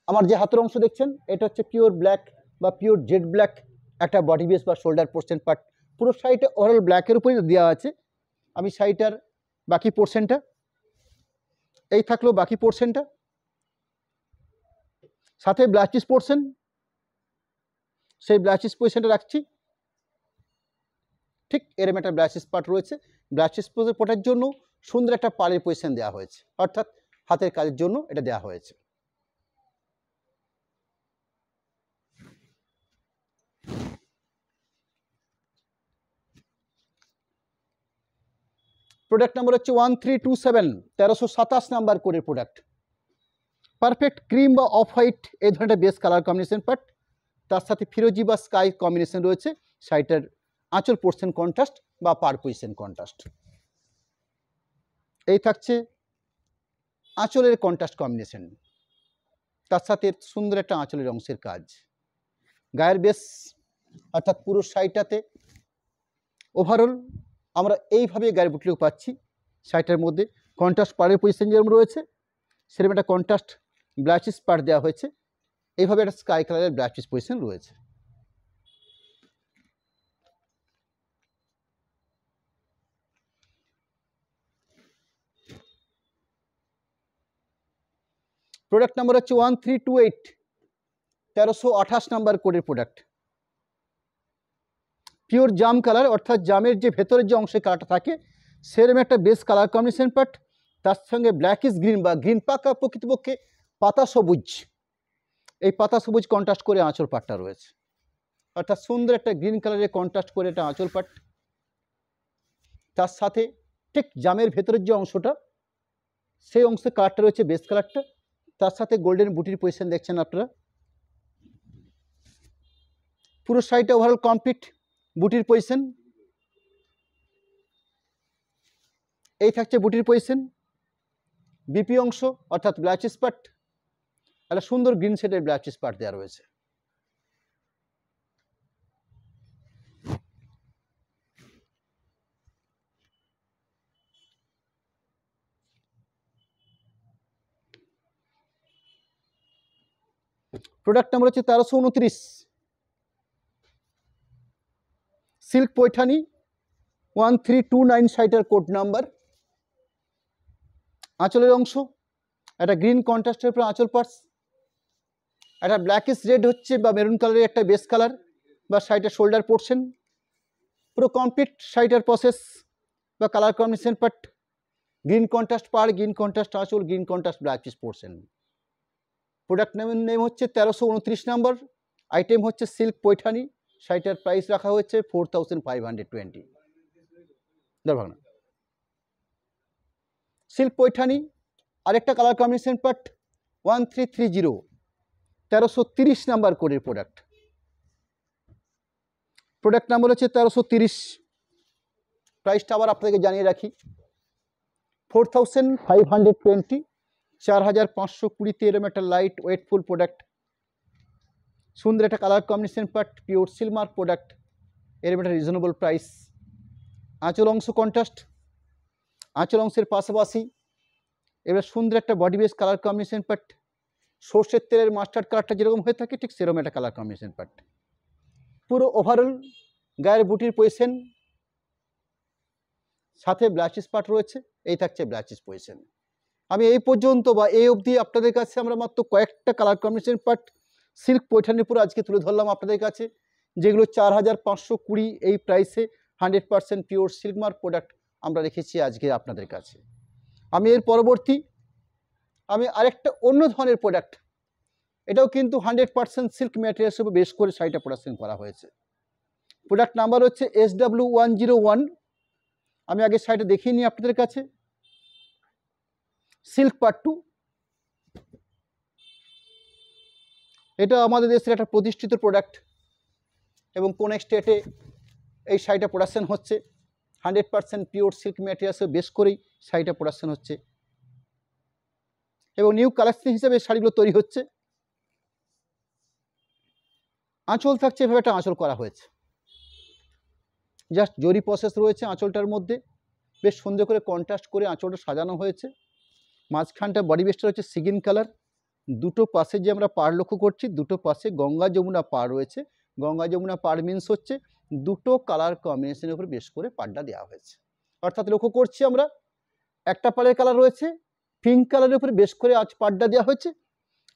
আমার যে হাতের অংশ দেখছেন এটা হচ্ছে পিওর ব্ল্যাক বা পিওর জেড ব্ল্যাক একটা বডি বেস বা শোল্ডার পোর্শন পার্ট। পুরো শাড়িটা ওভারঅল ব্ল্যাকের উপরে দেওয়া আছে। আমি শাড়িটার বাকি পোর্শনটা, এই থাকলো বাকি পোর্শনটা, সাথে ব্ল্যাক চিজ পোর্শন, সেই ব্ল্যাক চিজ পোর্শনটা রাখছি। ঠিক এরকম একটা ব্ল্যাক চিজ পার্ট রয়েছে। ব্ল্যাক চিজ পোর্টের জন্য সুন্দর একটা পাড়ের পজিশন দেওয়া হয়েছে, অর্থাৎ হাতের কাজের জন্য এটা দেওয়া হয়েছে। প্রোডাক্ট নাম্বার হচ্ছে 1327, 1327 নাম্বার কোডের প্রোডাক্ট। পারফেক্ট ক্রিম বা অফ হোয়াইট এই ধরনের বেস কালার কম্বিনেশন পার্ট, তার সাথে ফিরোজি বা স্কাই কম্বিনেশন রয়েছে। শাড়িটার আঁচল পোর্শন কন্ট্রাস্ট বা পার পজিশন কন্ট্রাস্ট। এই থাকছে আঁচলের কন্ট্রাস্ট কম্বিনেশন, তার সাথে সুন্দর একটা আঁচলের অংশের কাজ। গায়ের বেস অর্থাৎ পুরো শাড়িটাতে ওভারঅল আমরা এইভাবে গায়ের বুটিগুলো পাচ্ছি। শাড়িটার মধ্যে কন্ট্রাস্ট পাড়ের পজিশন যেরকম রয়েছে সেরকম একটা কন্ট্রাস্ট ব্ল্যাক চিজ পাড় দেওয়া হয়েছে। এইভাবে একটা স্কাই কালারের ব্ল্যাক চিজ পজিশন রয়েছে। প্রোডাক্ট নাম্বার হচ্ছে 1328, 1328 নাম্বার কোডের প্রোডাক্ট। পিওর জাম কালার, অর্থাৎ জামের যে ভেতরের যে অংশের কালারটা থাকে সেরকম একটা বেস কালার কম্বিনেশন পার্ট, তার সঙ্গে ব্ল্যাক ইজ গ্রিন বা গ্রিন পাকা প্রকৃতপক্ষে পাতা সবুজ, এই পাতা সবুজ কন্ট্রাস্ট করে আঁচল পাটটা রয়েছে, অর্থাৎ সুন্দর একটা গ্রিন কালারের কন্ট্রাস্ট করে একটা আঁচল পাট। তার সাথে ঠিক জামের ভেতরের যে অংশটা সেই অংশের কালারটা রয়েছে বেস কালারটা, তার সাথে গোল্ডেন বুটির পজিশন দেখছেন আপনারা। পুরো শাড়িটা ওভারঅল কমপ্লিট বুটির পজিশন। এই থাকছে বুটির পজিশন। বিপি অংশ অর্থাৎ ব্ল্যাক চিজ পার্ট, একটা সুন্দর গ্রিন শেডের ব্ল্যাক চিজ পার্ট দেওয়া রয়েছে। প্রোডাক্ট নাম্বার হচ্ছে 1329, সিল্ক পৈঠানি 1329 শাড়িটার কোড নাম্বার। আঁচলের অংশ একটা গ্রিন কন্ট্রাস্টের উপরে আঁচল পার্টস, একটা ব্ল্যাকিশ রেড হচ্ছে বা মেরুন কালারের একটা বেস কালার বা শাড়িটার শোল্ডার পোর্শন। পুরো কমপ্লিট শাড়িটার প্রসেস বা colour combination part, green contrast পাড়, গ্রিন কন্ট্রাস্ট আঁচল, গ্রিন কন্ট্রাস্ট ব্ল্যাক চিজ পোর্শন। প্রোডাক্ট নেম হচ্ছে 1329 নাম্বার আইটেম হচ্ছে সিল্ক পৈঠানি, শাড়িটার প্রাইস রাখা হয়েছে 4520। দরভাগ না, সিল্ক পৈঠানি। আরেকটা কালার কম্বিনেশন পার্ট 1330, 1330 নাম্বার কোডের প্রোডাক্ট। প্রোডাক্ট নাম্বার হচ্ছে 1330। প্রাইসটা আবার আপনাদেরকে জানিয়ে রাখি 4520, 4520 এরম একটা লাইট ওয়েটফুল প্রোডাক্ট। সুন্দর একটা colour combination part, pure Silk Mark product, এরম একটা রিজনেবল প্রাইস। আঁচল অংশ কন্ট্রাস্ট, আঁচল অংশের পাশাপাশি এবার সুন্দর একটা body base colour combination part. সর্ষের তেলের মাস্টার্ড কালারটা যেরকম হয়ে থাকে ঠিক সেরকম একটা কালার কম্বিনেশন পার্ট। পুরো ওভারঅল গায়ের বুটির পজিশন, সাথে ব্লাউজ পার্ট রয়েছে, এই থাকছে ব্লাউজ পজিশন। আমি এই পর্যন্ত বা এই অবধি আপনাদের কাছে আমরা মাত্র কয়েকটা কালার কম্বিনেশন পার্ট সিল্ক পৈঠানির উপর আজকে তুলে ধরলাম আপনাদের কাছে, যেগুলো 4520 এই প্রাইসে 100% পিওর সিল্কমার্ক প্রোডাক্ট আমরা রেখেছি আজকে আপনাদের কাছে। আমি এর পরবর্তী আমি আরেকটা অন্য ধরনের প্রোডাক্ট, এটাও কিন্তু 100% সিল্ক ম্যাটেরিয়ালস উপর বেশ করে শাড়িটা প্রোডাকশন করা হয়েছে। প্রোডাক্ট নাম্বার হচ্ছে SW101। আমি আগে শাড়িটা দেখিয়ে নিই আপনাদের কাছে। সিল্ক পাট্টু, এটা আমাদের দেশের একটা প্রতিষ্ঠিত প্রোডাক্ট এবং কোন স্টেটে এই শাড়িটা প্রোডাকশন হচ্ছে। 100% পিওর সিল্ক ম্যাটেরিয়ালসে বেশ করেই শাড়িটা প্রোডাকশন হচ্ছে এবং নিউ কালেকশন হিসেবে শাড়িগুলো তৈরি হচ্ছে। আঁচল থাকছে এভাবে একটা আঁচল করা হয়েছে, জাস্ট জরি প্রসেস রয়েছে আঁচলটার মধ্যে, বেশ সুন্দর করে কন্ট্রাস্ট করে আঁচলটা সাজানো হয়েছে। মাঝখানটা বডি বেসটা হচ্ছে সিগিন কালার। দুটো পাশে যে আমরা পাড় লক্ষ্য করছি, দুটো পাশে গঙ্গা যমুনা পাড় রয়েছে। গঙ্গা যমুনা পাড় মিন্স হচ্ছে দুটো কালার কম্বিনেশনের উপর বেশ করে পাড়টা দেওয়া হয়েছে। অর্থাৎ লক্ষ্য করছি আমরা একটা পাড়ের কালার রয়েছে পিঙ্ক কালারের উপরে বেশ করে আজ পাড়টা দেওয়া হয়েছে,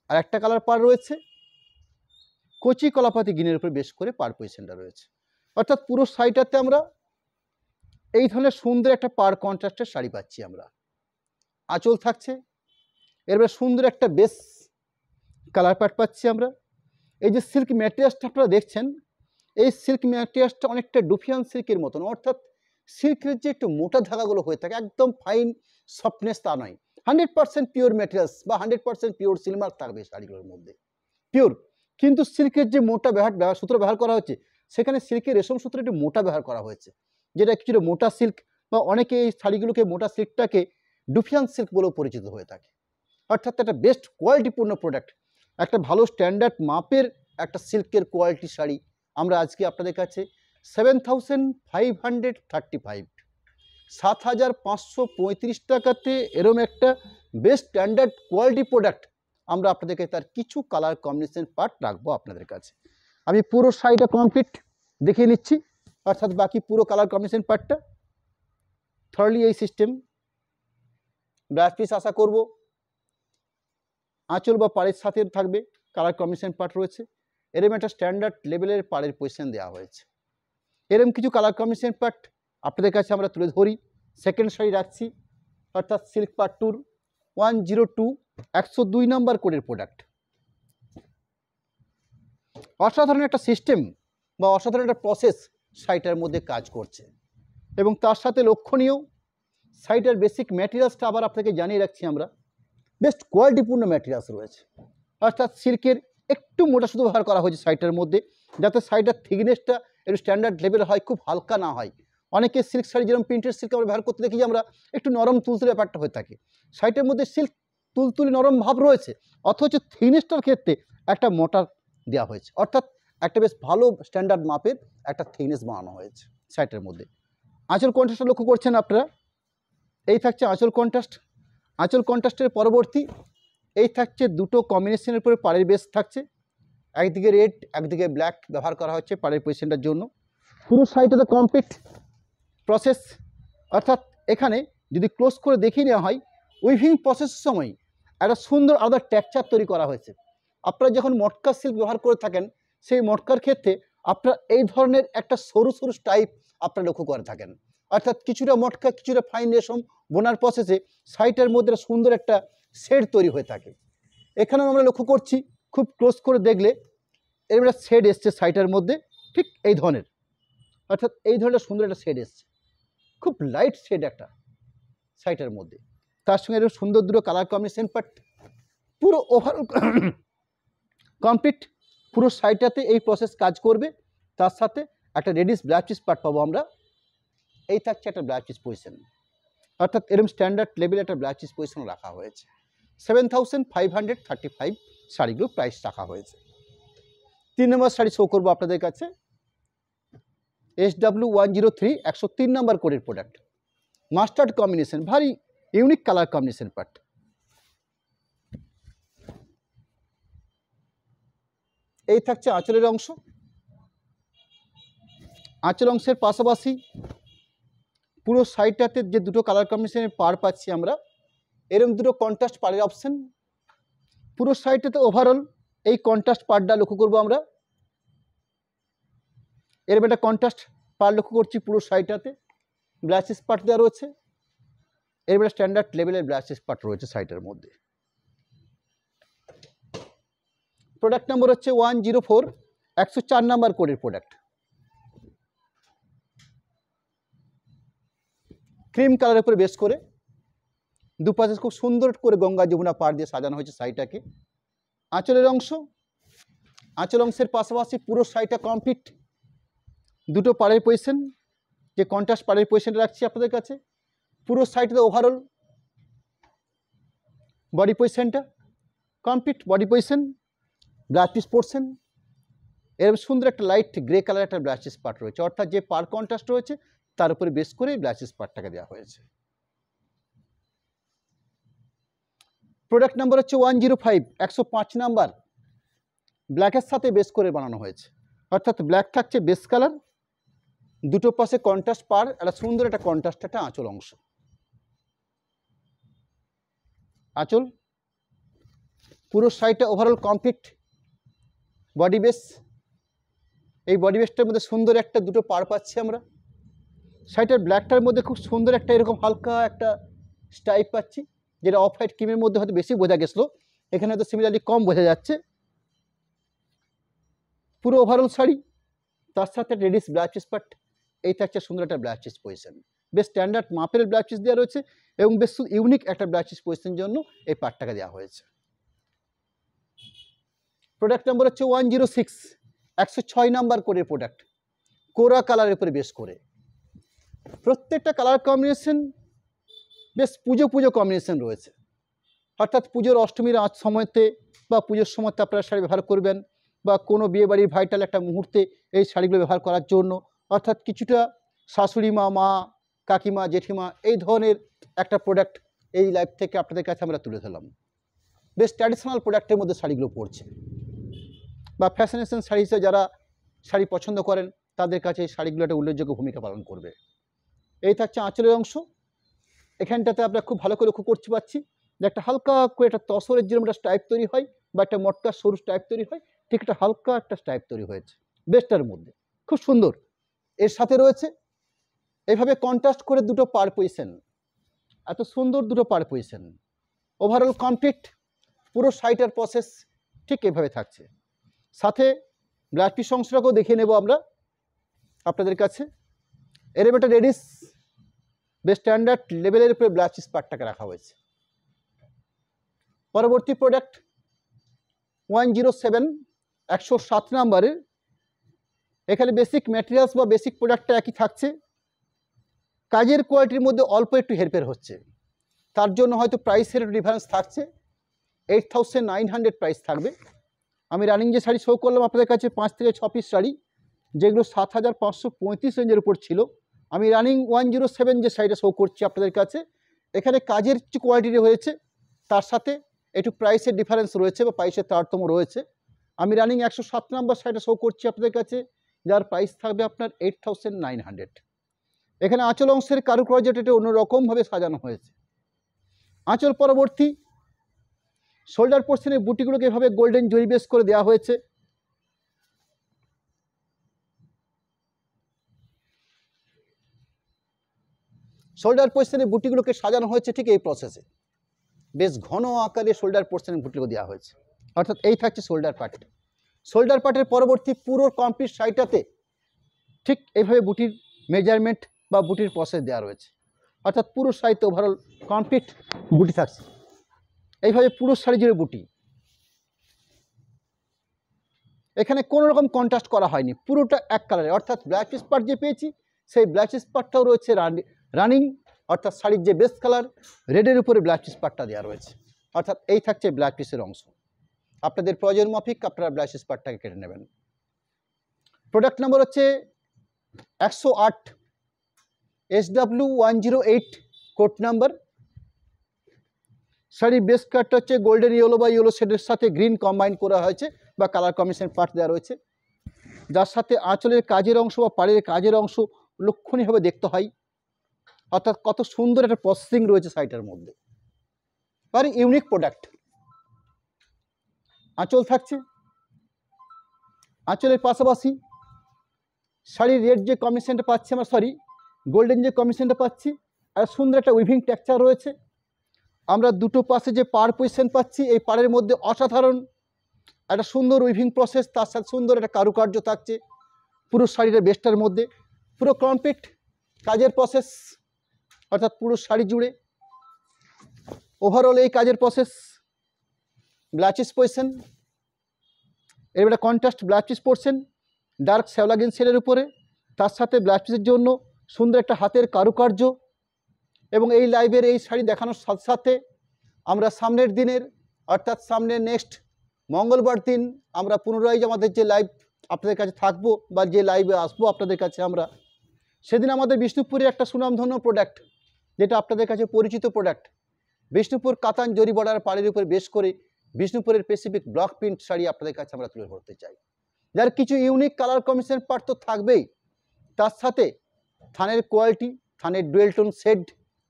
আর একটা কালার পাড় রয়েছে কচি কলাপাতি গ্রিনের উপরে বেশ করে পাড় পজিশনটা রয়েছে। অর্থাৎ পুরো শাড়িটাতে আমরা এই ধরনের সুন্দর একটা পাড় কন্ট্রাস্টের শাড়ি পাচ্ছি আমরা। আঁচল থাকছে, এরপরে সুন্দর একটা বেস কালার পার্ট পাচ্ছি আমরা। এই যে সিল্ক ম্যাটেরিয়ালসটা আপনারা দেখছেন, এই সিল্ক ম্যাটেরিয়ালসটা অনেকটা ডুফিয়ান সিল্কের মতন, অর্থাৎ সিল্কের যে একটু মোটা ধাগাগুলো হয়ে থাকে একদম ফাইন সফটনেস তা নয়। 100% পিওর ম্যাটেরিয়ালস বা 100% পিওর সিলমার্ক থাকবে শাড়িগুলোর মধ্যে, পিওর। কিন্তু সিল্কের যে মোটা সূত্র ব্যবহার করা হচ্ছে, সেখানে সিল্কের রেশম সূত্র একটু মোটা ব্যবহার করা হয়েছে, যেটা কিছুটা মোটা সিল্ক বা অনেকে এই শাড়িগুলোকে মোটা সিল্কটাকে ডুফিয়ান সিল্ক বলেও পরিচিত হয়ে থাকে। অর্থাৎ একটা বেস্ট কোয়ালিটিপূর্ণ প্রোডাক্ট, একটা ভালো স্ট্যান্ডার্ড মাপের একটা সিল্কের কোয়ালিটি শাড়ি আমরা আজকে আপনাদের কাছে 7535, 7535 টাকাতে এরম একটা বেস্ট স্ট্যান্ডার্ড কোয়ালিটি প্রোডাক্ট আমরা আপনাদেরকে তার কিছু কালার কম্বিনেশন পার্ট রাখবো আপনাদের কাছে। আমি পুরো শাড়িটা কমপ্লিট দেখিয়ে নিচ্ছি, অর্থাৎ বাকি পুরো কালার কম্বিনেশন পার্টটা থার্ডলি এই সিস্টেম। ব্লাউজ পিস আশা করব আঁচল বা পাড়ের সাথে থাকবে, কালার কম্বিনেশন পার্ট রয়েছে, এরম একটা স্ট্যান্ডার্ড লেভেলের পাড়ের পজিশন দেওয়া হয়েছে। এরম কিছু কালার কম্বিনেশন পার্ট আপনাদের কাছে আমরা তুলে ধরি। সেকেন্ড শাড়ি রাখছি, অর্থাৎ সিল্ক পাট্টুর 102, 102 নাম্বার কোডের প্রোডাক্ট। অসাধারণ একটা সিস্টেম বা অসাধারণ একটা প্রসেস শাড়িটার মধ্যে কাজ করছে এবং তার সাথে লক্ষণীয় শাড়িটার বেসিক ম্যাটেরিয়ালসটা আবার আপনাকে জানিয়ে রাখছি আমরা, বেস্ট কোয়ালিটিপূর্ণ ম্যাটেরিয়ালস রয়েছে। অর্থাৎ সিল্কের একটু মোটা সুতো ব্যবহার করা হয়েছে শাড়িটার মধ্যে, যাতে শাড়িটার থিকনেসটা একটু স্ট্যান্ডার্ড লেভেল হয়, খুব হালকা না হয়। অনেকে সিল্ক শাড়ি যেরকম প্রিন্টেড সিল্ক আমরা ব্যবহার করতে দেখি যে আমরা একটু নরম তুলতুলে ব্যাপারটা হয়ে থাকে, শাড়িটার মধ্যে সিল্ক তুলতুলে নরম ভাব রয়েছে, অথচ থিকনেসটার ক্ষেত্রে একটা মোটা দেওয়া হয়েছে। অর্থাৎ একটা বেশ ভালো স্ট্যান্ডার্ড মাপের একটা থিকনেস বানানো হয়েছে শাড়িটার মধ্যে। আঁচল কন্ট্রাস্টটা লক্ষ্য করছেন আপনারা, এই থাকছে আঁচল কন্ট্রাস্ট। আঁচল কন্ট্রাস্টের পরবর্তী এই থাকছে দুটো কম্বিনেশনের উপরে পাড়ের বেস থাকছে, একদিকে রেড একদিকে ব্ল্যাক ব্যবহার করা হচ্ছে পাড়ের পজিশনটার জন্য। পুরো শাড়িটাতে কমপ্লিট প্রসেস, অর্থাৎ এখানে যদি ক্লোজ করে দেখিয়ে নেওয়া হয় উইভিং প্রসেসের সময় একটা সুন্দর আলাদা টেক্সচার তৈরি করা হয়েছে। আপনারা যখন মটকা সিল্ক ব্যবহার করে থাকেন, সেই মটকার ক্ষেত্রে আপনারা এই ধরনের একটা সরু সরু টাইপ আপনারা লক্ষ্য করে থাকেন, অর্থাৎ কিছুটা মটকা কিছুটা ফাইন রেশম বোনার প্রসেসে শাড়িটার মধ্যে সুন্দর একটা শেড তৈরি হয়ে থাকে। এখানেও আমরা লক্ষ্য করছি খুব ক্লোজ করে দেখলে এর একটা শেড এসছে শাড়িটার মধ্যে ঠিক এই ধরনের, অর্থাৎ এই ধরনের সুন্দর একটা শেড এসছে, খুব লাইট শেড একটা শাড়িটার মধ্যে। তার সঙ্গে এরকম সুন্দর দুটো কালার কম্বিনেশন, বাট পুরো ওভারঅল কমপ্লিট পুরো শাড়িটাতে এই প্রসেস কাজ করবে। তার সাথে একটা রেডিশ ব্লাউজ পিস পার্ট পাবো আমরা। এই থাকছে একটা ব্লাউজ পিস পজিশন, অর্থাৎ এরকম স্ট্যান্ডার্ড লেভেল একটা ব্লাউজ পিস পজিশন রাখা হয়েছে। 7535 শাড়িগুলো প্রাইস রাখা হয়েছে। 3 নম্বর শাড়ি শো করবো আপনাদের কাছে, SW103 103 নম্বর কোডের প্রোডাক্ট, মাস্টার্ড কম্বিনেশন, ভারী ইউনিক কালার কম্বিনেশন পার্ট। এই থাকছে আঁচলের অংশ। আঁচল অংশের পাশাপাশি পুরো সাইডটাতে যে দুটো কালার কম্বিনেশনের পার পাচ্ছি আমরা, এরকম দুটো কন্ট্রাস্ট পাড়ের অপশন। পুরো সাইডটাতে ওভারঅল এই কন্ট্রাস্ট পাড়টা লক্ষ্য করবো আমরা। এরকম একটা কন্ট্রাস্ট পাড় লক্ষ্য করছি পুরো সাইডটাতে। ব্লাউজ পার্ট দেওয়া রয়েছে, এরকম একটা স্ট্যান্ডার্ড লেভেলের ব্লাউজ পার্ট রয়েছে সাইডের মধ্যে। প্রোডাক্ট নাম্বার হচ্ছে 104 104 নাম্বার কোডের প্রোডাক্ট। ক্রিম কালারের উপরে বেস করে দুপাশে খুব সুন্দর করে গঙ্গা যমুনা পাড় দিয়ে সাজানো হয়েছে শাড়িটাকে। আঁচলের অংশ, আঁচল অংশের পাশাপাশি পুরো শাড়িটা কমপ্লিট দুটো পাড়ের পজিশন, যে কন্ট্রাস্ট পাড়ের পজিশনটা রাখছি আপনাদের কাছে। পুরো শাড়িটাতে ওভারঅল বডি পজিশনটা complete, body position, blouse piece portion, এরকম সুন্দর একটা লাইট গ্রে কালার একটা ব্লাউজ পিস পার্ট রয়েছে, অর্থাৎ যে পার কন্ট্রাস্ট রয়েছে তার উপরে বেস করে ব্লাউজ পিস পার্টটাকে দেওয়া হয়েছে। প্রোডাক্ট নাম্বার হচ্ছে 105 105 নাম্বার, ব্ল্যাকের সাথে বেস করে বানানো হয়েছে, অর্থাৎ ব্ল্যাক থাকছে বেস কালার, দুটো পাশে কন্ট্রাস্ট পার, একটা সুন্দর একটা কন্ট্রাস্ট একটা আঁচল অংশ। আঁচল পুরো সাইডটা ওভারঅল কমপ্লিট বডি বেস। এই বডি বেসটার মধ্যে সুন্দর একটা দুটো পার পাচ্ছি আমরা। শাড়িটার ব্ল্যাকটার মধ্যে খুব সুন্দর একটা এরকম হালকা একটা স্টাইপ পাচ্ছি, যেটা অফ হোয়াইট ক্রিমের মধ্যে হয়তো বেশি বোঝা গেছিলো, এখানে হয়তো সিমিলারলি কম বোঝা যাচ্ছে। পুরো ওভারঅল শাড়ি, তার সাথে রেডিশ ব্লাউজ পিস পার্ট, এই থাকছে সুন্দর একটা ব্লাউজ পিস পজিশন। বেশ স্ট্যান্ডার্ড মাপের ব্লাউজ পিস দেওয়া রয়েছে এবং বেশ ইউনিক একটা ব্লাউজ পিস পজিশনের জন্য এই পার্টটাকে দেওয়া হয়েছে। প্রোডাক্ট নাম্বার হচ্ছে 106 106 নাম্বার কোডের প্রোডাক্ট, কোরা কালারের উপরে বেস করে। প্রত্যেকটা কালার কম্বিনেশন বেশ পুজো পুজো কম্বিনেশন রয়েছে, অর্থাৎ পুজোর অষ্টমীর সময়তে বা পুজোর সময়তে আপনারা শাড়ি ব্যবহার করবেন, বা কোনো বিয়েবাড়ির ভাইটাল একটা মুহূর্তে এই শাড়িগুলো ব্যবহার করার জন্য, অর্থাৎ কিছুটা শাশুড়ি মা, মা, কাকিমা, জেঠিমা, এই ধরনের একটা প্রোডাক্ট এই লাইফ থেকে আপনাদের কাছে আমরা তুলে ধরলাম। বেশ ট্র্যাডিশনাল প্রোডাক্টের মধ্যে শাড়িগুলো পড়ছে, বা ফ্যাশনেশন শাড়ি হিসেবে যারা শাড়ি পছন্দ করেন তাদের কাছে এই শাড়িগুলো একটা উল্লেখযোগ্য ভূমিকা পালন করবে। এই থাকছে আঁচলের অংশ। এখানটাতে আমরা খুব ভালো করে লক্ষ্য করতে পারছি যে একটা হালকা করে একটা তসরের যেরকম একটা স্টাইপ তৈরি হয়, বা একটা মটকা সরু স্টাইপ তৈরি হয়, ঠিক একটা হালকা একটা স্টাইপ তৈরি হয়েছে বেস্টার মধ্যে, খুব সুন্দর। এর সাথে রয়েছে এইভাবে কন্ট্রাস্ট করে দুটো পার পজিশন, এত সুন্দর দুটো পার পজিশন। ওভারঅল কমপ্লিট পুরো শাড়িটার প্রসেস ঠিক এভাবে থাকছে। সাথে ব্লাউজ পিস অংশটাকেও দেখিয়ে নেব আমরা আপনাদের কাছে। এরকম একটা রেডিশ বেশ স্ট্যান্ডার্ড লেভেলের উপরে ব্লাউজ পিস পার্টটাকে রাখা হয়েছে। পরবর্তী প্রোডাক্ট 107 107 নাম্বারের, এখানে বেসিক ম্যাটেরিয়ালস বা বেসিক প্রোডাক্টটা একই থাকছে, কাজের কোয়ালিটির মধ্যে অল্প একটু হেরফের হচ্ছে, তার জন্য হয়তো প্রাইসের ডিফারেন্স থাকছে। 8900 প্রাইস থাকবে। আমি রানিং যে শাড়ি শো করলাম আপনাদের কাছে 5 থেকে 6 পিস শাড়ি, যেগুলো 7535 রেঞ্জের উপর ছিল, আমি রানিং 107 যে শাড়িটা শো করছি আপনাদের কাছে, এখানে কাজের যে কোয়ালিটি হয়েছে তার সাথে একটু প্রাইসের ডিফারেন্স রয়েছে বা প্রাইসের তারতম্য রয়েছে। আমি রানিং 107 নাম্বার শাড়িটা শো করছি আপনাদের কাছে, যার প্রাইস থাকবে আপনার 8900। এখানে আঁচল অংশের কারুকার্যটা এটা অন্যরকমভাবে সাজানো হয়েছে। আঁচল পরবর্তী শোল্ডার পোর্শনের বুটিগুলোকে এভাবে গোল্ডেন জরি বেস করে দেওয়া হয়েছে। শোল্ডার পোর্শনের বুটিগুলোকে সাজানো হয়েছে ঠিক এই প্রসেসে, বেশ ঘন আকারে শোল্ডার পোর্শনের বুটিগুলো দেওয়া হয়েছে, অর্থাৎ এই থাকছে শোল্ডার পার্ট। শোল্ডার পার্টের পরবর্তী পুরো কমপ্লিট শাড়িটাতে ঠিক এইভাবে বুটির মেজারমেন্ট বা বুটির প্রসেস দেওয়া রয়েছে, অর্থাৎ পুরো শাড়িতে ওভারঅল কমপ্লিট বুটি থাকছে। এইভাবে পুরো শাড়ি জুড়ে বুটি, এখানে কোনো রকম কন্ট্রাস্ট করা হয়নি, পুরোটা এক কালারে, অর্থাৎ ব্ল্যাক পিস পার্ট যে পেয়েছি সেই ব্ল্যাক পিস পার্টটাও রয়েছে রানিং, অর্থাৎ শাড়ির যে বেস কালার রেডের উপরে ব্ল্যাক পিস পার্টটা দেওয়া রয়েছে, অর্থাৎ এই থাকছে ব্ল্যাক পিসের অংশ। আপনাদের প্রয়োজন মাফিক আপনারা ব্ল্যাক পিস পার্টটাকে কেটে নেবেন। প্রোডাক্ট নাম্বার হচ্ছে 108 SW108 কোড নাম্বার। শাড়ির বেস কাটটা হচ্ছে গোল্ডেন ইয়েলো বা ইয়েলো শেডের সাথে গ্রিন কম্বাইন করা হয়েছে বা কালার কম্বিনেশন পার্ট দেওয়া রয়েছে, যার সাথে আঁচলের কাজের অংশ বা পাড়ের কাজের অংশ লক্ষণীয়ভাবে দেখতে হয়, অর্থাৎ কত সুন্দর একটা প্রসেসিং রয়েছে শাড়িটার মধ্যে, ভেরি ইউনিক প্রোডাক্ট। আঁচল থাকছে, আঁচলের পাশাপাশি শাড়ির রেড যে কম্বিনেশনটা পাচ্ছি আমরা, গোল্ডেন যে কম্বিনেশনটা পাচ্ছি, আর সুন্দর একটা উইভিং টেক্সচার রয়েছে। আমরা দুটো পাশে যে পাড় পজিশন পাচ্ছি, এই পাড়ের মধ্যে অসাধারণ একটা সুন্দর উইভিং প্রসেস, তার সাথে সুন্দর একটা কারুকার্য থাকছে পুরো শাড়ির বেস্টার মধ্যে, পুরো কমপ্লিট কাজের প্রসেস, অর্থাৎ পুরো শাড়ি জুড়ে ওভারঅল এই কাজের প্রসেস। ব্লাচিস পজিশন, এর একটা কন্ট্রাস্ট ব্লাচিস পড়ছেন ডার্ক শ্যাওলা গ্রিন শেডের উপরে, তার সাথে ব্লাচিসের জন্য সুন্দর একটা হাতের কারুকার্য। এবং এই লাইভের এই শাড়ি দেখানোর সাথে সাথে আমরা সামনের দিনের, অর্থাৎ সামনের নেক্সট মঙ্গলবার দিন আমরা পুনরায় আমাদের যে লাইভ আপনাদের কাছে থাকবো বা যে লাইভে আসবো আপনাদের কাছে আমরা, সেদিন আমাদের বিষ্ণুপুরের একটা সুনামধন্য প্রোডাক্ট, যেটা আপনাদের কাছে পরিচিত প্রোডাক্ট, বিষ্ণুপুর কাতান জরি বর্ডার পাড়ের উপর বেশ করে বিষ্ণুপুরের স্পেসিফিক ব্লক প্রিন্ট শাড়ি আপনাদের কাছে আমরা তুলে ধরতে চাই, যার কিছু ইউনিক কালার কম্বিনেশন পার্ট তো থাকবেই, তার সাথে থানের কোয়ালিটি, থানের ডুয়েল টোন শেড,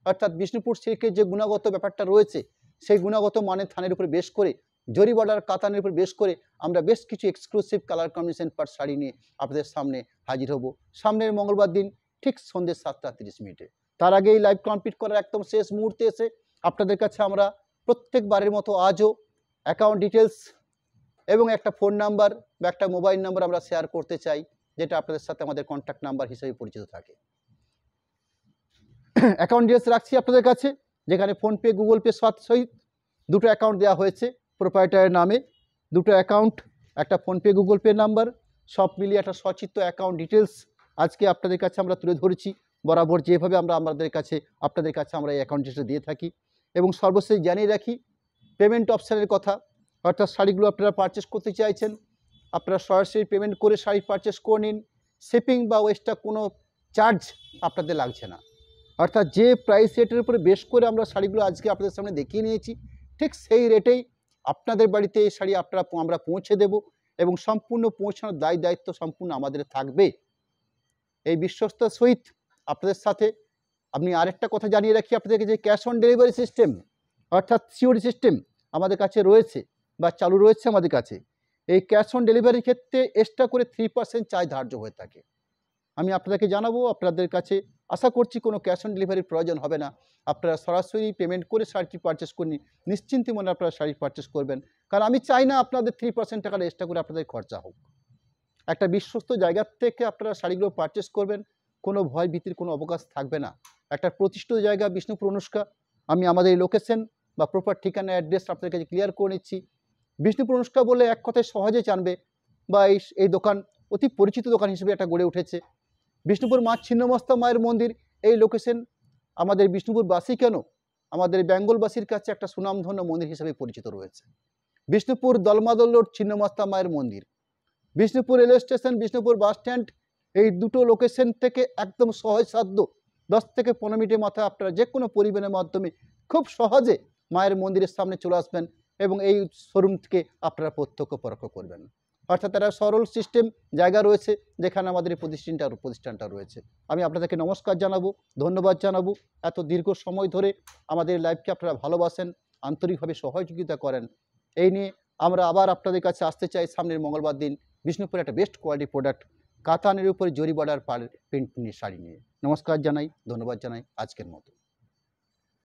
অর্থাৎ বিষ্ণুপুর সিল্কের যে গুণগত ব্যাপারটা রয়েছে সেই গুণগত মানের থানের উপর বেশ করে জরি বর্ডার কাতানের উপর বেশ করে আমরা বেশ কিছু exclusive colour combination part sari নিয়ে আপনাদের সামনে হাজির হব সামনের মঙ্গলবার দিন ঠিক সন্ধ্যে 7:30। তার আগে এই লাইভ কমপ্লিট করার একদম শেষ মুহূর্তে এসে আপনাদের কাছে আমরা প্রত্যেকবারের মতো আজও অ্যাকাউন্ট ডিটেলস এবং একটা ফোন নাম্বার বা একটা মোবাইল নাম্বার আমরা শেয়ার করতে চাই, যেটা আপনাদের সাথে আমাদের কন্ট্যাক্ট নাম্বার হিসেবে পরিচিত থাকে। অ্যাকাউন্ট ডিটেলস রাখছি আপনাদের কাছে, যেখানে ফোনপে গুগল পে সহিত দুটো অ্যাকাউন্ট দেওয়া হয়েছে প্রোপ্রাইটারের নামে, দুটো অ্যাকাউন্ট, একটা ফোনপে গুগল পে নাম্বার, সব মিলিয়ে একটা সচিত্র অ্যাকাউন্ট ডিটেলস আজকে আপনাদের কাছে আমরা তুলে ধরেছি, বরাবর যেভাবে আমরা আপনাদের কাছে আমরা এই অ্যাকাউন্ট ডিটেলস দিয়ে থাকি। এবং সর্বশেষ জানিয়ে রাখি পেমেন্ট অপশানের কথা, অর্থাৎ শাড়িগুলো আপনারা পারচেস করতে চাইছেন, আপনারা সরাসরি পেমেন্ট করে শাড়ি পারচেস করে নিন, শিপিং বা এক্সট্রা কোনো চার্জ আপনাদের লাগছে না, অর্থাৎ যে প্রাইস রেটের উপরে বেশ করে আমরা শাড়িগুলো আজকে আপনাদের সামনে দেখিয়ে নিয়েছি ঠিক সেই রেটেই আপনাদের বাড়িতে এই শাড়ি আমরা পৌঁছে দেব এবং সম্পূর্ণ পৌঁছানোর দায়িত্ব সম্পূর্ণ আমাদের থাকবে। এই বিশ্বস্তার সহিত আপনাদের সাথে আপনি আরেকটা কথা জানিয়ে রাখি আপনাদেরকে, যে ক্যাশ অন ডেলিভারি সিস্টেম অর্থাৎ সিওডি সিস্টেম আমাদের কাছে রয়েছে বা চালু রয়েছে আমাদের কাছে। এই ক্যাশ অন ডেলিভারির ক্ষেত্রে এক্সট্রা করে 3% চার্জ ধার্য হয়ে থাকে। আমি আপনাদেরকে জানাবো, আপনাদের কাছে আশা করছি কোনো ক্যাশ অন ডেলিভারির প্রয়োজন হবে না, আপনারা সরাসরি পেমেন্ট করে শাড়িটি পারচেস করে নিশ্চিন্তে মনে আপনারা শাড়ি পারচেস করবেন, কারণ আমি চাই না আপনাদের 3% টাকার এক্সট্রা করে আপনাদের খরচা হোক। একটা বিশ্বস্ত জায়গার থেকে আপনারা শাড়িগুলো পারচেস করবেন, কোনো ভয় ভীতির কোনো অবকাশ থাকবে না। একটা প্রতিষ্ঠিত জায়গা বিষ্ণুপুর অনুষ্কা, আমি আমাদের লোকেশন বা প্রপার ঠিকানা অ্যাড্রেস আপনাদের কাছে ক্লিয়ার করে নিচ্ছি। বিষ্ণুপুর অনুষ্কা বলে এক কথায় সহজে জানবে বা এই দোকান অতি পরিচিত দোকান হিসেবে একটা গড়ে উঠেছে। বিষ্ণুপুর মা ছিন্নমস্তা মায়ের মন্দির, এই লোকেশন আমাদের বিষ্ণুপুরবাসী কেন আমাদের বেঙ্গলবাসীর কাছে একটা সুনামধন্য মন্দির হিসেবে পরিচিত রয়েছে। বিষ্ণুপুর দলমাদল রোড ছিন্নমস্তা মায়ের মন্দির, Bishnupur railway station, Bishnupur bus stand, এই দুটো লোকেশন থেকে একদম সহজসাধ্য 10 থেকে 15 মিনিটের মাথায় আপনারা যে কোনো পরিবহনের মাধ্যমে খুব সহজে মায়ের মন্দিরের সামনে চলে আসবেন এবং এই শোরুম থেকে আপনারা প্রত্যক্ষ পরোক্ষ করবেন। অর্থাৎ একটা সরল সিস্টেম জায়গা রয়েছে যেখানে আমাদের এই প্রতিষ্ঠানটা রয়েছে। আমি আপনাদেরকে নমস্কার জানাবো, ধন্যবাদ জানাবো, এত দীর্ঘ সময় ধরে আমাদের লাইভকে আপনারা ভালোবাসেন, আন্তরিকভাবে সহযোগিতা করেন। এই নিয়ে আমরা আবার আপনাদের কাছে আসতে চাই সামনের মঙ্গলবার দিন বিষ্ণুপুরে একটা বেস্ট কোয়ালিটি প্রোডাক্ট কাতানের উপরে জরি বর্ডার পাড়ের প্রিন্ট নিয়ে শাড়ি নিয়ে। নমস্কার জানাই, ধন্যবাদ জানাই আজকের মতো।